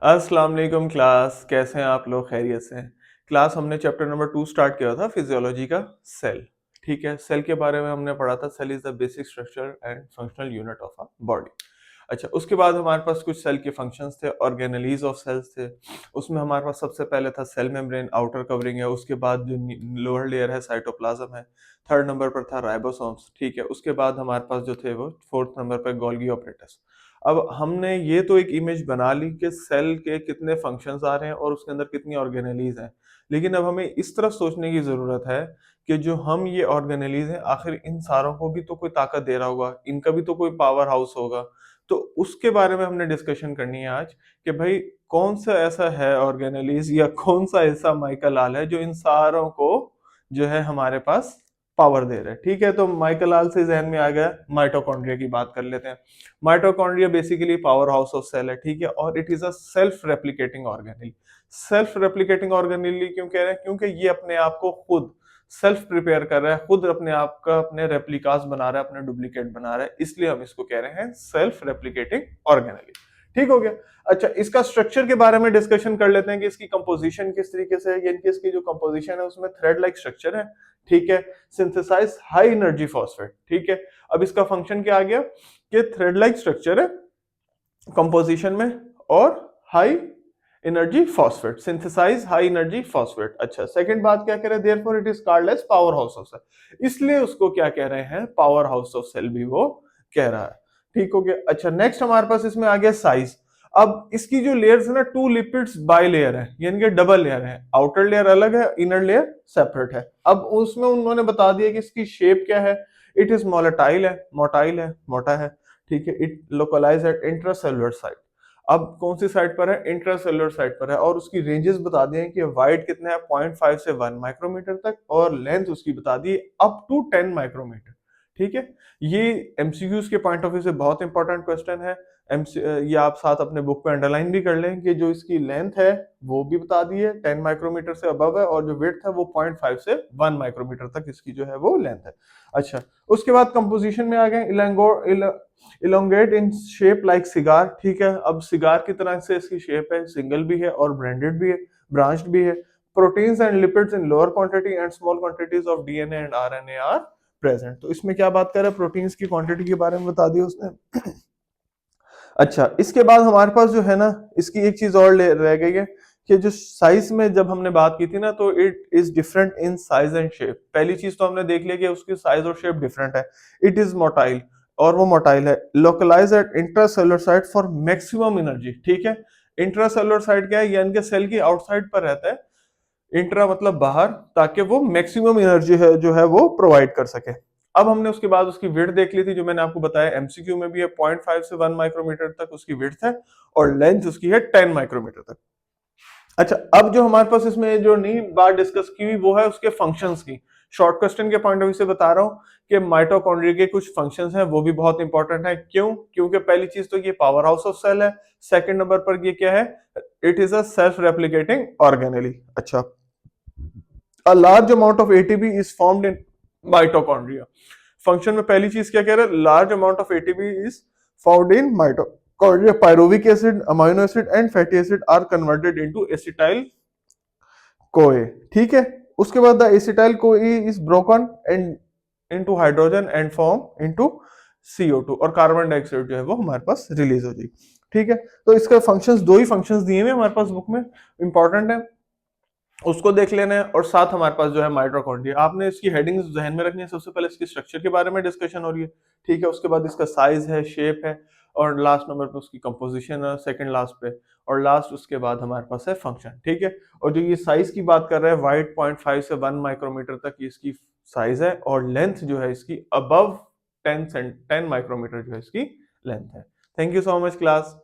अस्सलाम वालेकुम क्लास, कैसे हैं आप लोग? खैरियत से हैं? क्लास हमने चैप्टर नंबर 2 स्टार्ट किया था फिजियोलॉजी का सेल। ठीक है, सेल के बारे में हमने पढ़ा था। Cell is the basic structure and functional unit of a body. अच्छा, उसके बाद हमारे पास कुछ सेल के फंक्शंस थे, ऑर्गेनेलीज ऑफ सेल्स थे। उसमें हमारे पास सबसे पहले था सेल मेम्ब्रेन, आउटर कवरिंग है। उसके बाद जो लोअर लेयर है साइटोप्लाज्म है। थर्ड नंबर पर था राइबोसोम्स। ठीक है, उसके बाद हमारे पास जो थे वो फोर्थ नंबर पर गोल्गी ऑपरेटस। अब हमने ये तो एक इमेज बना ली कि सेल के कितने फंक्शंस आ रहे हैं और उसके अंदर कितनी ऑर्गेनेलीज हैं। लेकिन अब हमें इस तरफ सोचने की जरूरत है कि जो हम ये ऑर्गेनेलीज हैं, आखिर इन सारों को भी तो कोई ताकत दे रहा होगा, इनका भी तो कोई पावर हाउस होगा। तो उसके बारे में हमने डिस्कशन करनी है आज कि भाई कौन सा ऐसा है ऑर्गेनेलीज या कौन सा ऐसा माइकल आल है जो इन सारों को जो है हमारे पास पावर दे रहा है। ठीक है, तो माइकल आल से जहन में आ गया, माइटोकॉन्ड्रिया की बात कर लेते हैं। Mitochondria basically power house of cell है। ठीक है, और it is a self replicating organelle. Self replicating organelle क्यों कह रहे हैं? क्योंकि ये अपने आप को खुद सेल्फ प्रिपेयर कर रहा है, खुद अपने आप का अपने रेप्लिकास बना रहा है, अपने डुप्लीकेट बना रहा है, इसलिए हम इसको कह रहे हैं सेल्फ रेप्लिकेटिंग ऑर्गेनेल। ठीक हो गया। अच्छा, इसका स्ट्रक्चर के बारे में डिस्कशन कर लेते हैं कि इसकी कंपोजिशन किस तरीके से है। यानी कि इसकी जो कंपोजिशन है उसमें थ्रेड लाइक स्ट्रक्चर है। ठीक है, सिंथेसाइज हाई एनर्जी फॉस्फेट। ठीक है, अब इसका फंक्शन क्या आ गया कि थ्रेड लाइक स्ट्रक्चर है कंपोजिशन में और high energy phosphate, synthesize high energy phosphate. अच्छा, सेकंड बात क्या कह रहे हैं? Therefore it is called as power house of cell, इसलिए उसको क्या कह रहे हैं? पावर हाउस ऑफ सेल भी वो कह रहा है। ठीक हो गया। अच्छा, नेक्स्ट हमारे पास इसमें आ गया साइज। अब इसकी जो लेयर्स है ना, टू लिपिड्स बाय लेयर है, यानी कि डबल लेयर है। आउटर लेयर अलग है, इनर लेयर सेपरेट है। अब उसमें उन्होंने बता दिया कि इसकी शेप क्या है। इट इज मोलेटाइल है, मोटाइल है, मोटा है। ठीक है, it localize at intracellular site. अब कौन सी साइट पर है? इंट्रासेलुलर साइट पर है। और उसकी रेंजेस बता दिए हैं कि वाइड कितना है, 0.5 से 1 माइक्रोमीटर तक, और लेंथ उसकी बता दी अप टू 10 माइक्रोमीटर। ठीक है, ये एमसीक्यूज के पॉइंट ऑफ व्यू से बहुत इंपॉर्टेंट क्वेश्चन है। ये आप साथ अपने बुक पे अंडरलाइन भी कर लें कि जो इसकी लेंथ है वो भी बता दी है, 10 माइक्रोमीटर से अबव है, और जो विड्थ है वो 0.5 से 1 माइक्रोमीटर तक इसकी जो है वो लेंथ है। अच्छा, उसके बाद कंपोजिशन में आ गए। Elongate in shape like cigar. ठीक है, अब सिगार की तरह से इसकी शेप है, सिंगल भी है और ब्रांडेड भी है, ब्रांच्ड भी है। Proteins and lipids in lower quantity and small quantities of DNA and RNA are present. तो इसमें क्या बात कर रहा है? प्रोटीन्स की क्वांटिटी के बारे में बता दिया उसने। अच्छा, इसके बाद हमारे पास जो है ना, इसकी एक चीज और रह गई है कि जो साइज में जब हमने बात की थी ना, तो it is different in size and shape. पहली चीज तो हमने देख लिया कि उसकी साइज और शेप डिफरेंट है। इट इज मोटाइल, और वो मोटाइल है। Localize at intracellular site for maximum energy. ठीक है, इंट्रासेलुलर साइट क्या है? यानी कि सेल की आउटसाइड पर रहता है। इंट्रा मतलब बाहर, ताकि वो मैक्सिमम एनर्जी है जो है वो प्रोवाइड कर सके। अब हमने उसके बाद उसकी विड्थ देख ली थी, जो मैंने आपको बताया एमसीक्यू में भी है, 0.5 से 1 माइक्रोमीटर तक उसकी विड्थ है, और लेंथ उसकी है 10 माइक्रोमीटर तक। अच्छा, अब जो हमारे पास इसमें जो नई बात डिस्कस की हुई वो है उसके फंक्शंस की। शॉर्ट क्वेश्चन के पॉइंट ऑफ व्यू से बता रहा हूँ कि माइटोकॉन्ड्रिया के कुछ फंक्शंस हैं, वो भी बहुत इंपॉर्टेंट है। क्यों? क्योंकि पहली चीज तो ये पावर हाउस ऑफ सेल है। सेकंड नंबर पर ये क्या है? It is a self replicating organelle. अच्छा, a large amount of ATP is formed in mitochondria। Function में पहली चीज क्या कह रहा है? Large amount of ATP is found in mitochondria. Pyruvic acid, amino acid and fatty acid are converted into acetyl CoA. ठीक है, उसके बाद the acetyl CoA is broken and into hydrogen and form into CO2, और carbon dioxide जो है वो हमारे पास release हो जाएगी। ठीक है, तो इसका फंक्शंस, दो ही फंक्शंस दिए हुए हमारे पास बुक में, इंपॉर्टेंट है, उसको देख लेना है। और साथ हमारे पास जो है माइटोकॉन्ड्रिया, आपने इसकी हेडिंग्स जहन में रखनी है। सबसे पहले इसकी स्ट्रक्चर के बारे में डिस्कशन हो रही है। ठीक है, उसके बाद इसका साइज है, शेप है, और लास्ट नंबर पे उसकी कंपोजिशन है, सेकंड लास्ट पे, और लास्ट उसके बाद हमारे पास है फंक्शन। ठीक है, और जो ये साइज की बात कर रहे हैं, वाइड 0.5 से 1 माइक्रोमीटर तक इसकी साइज है, और लेंथ जो है इसकी अबव 10 माइक्रोमीटर जो है इसकी लेंथ है। Thank you so much class.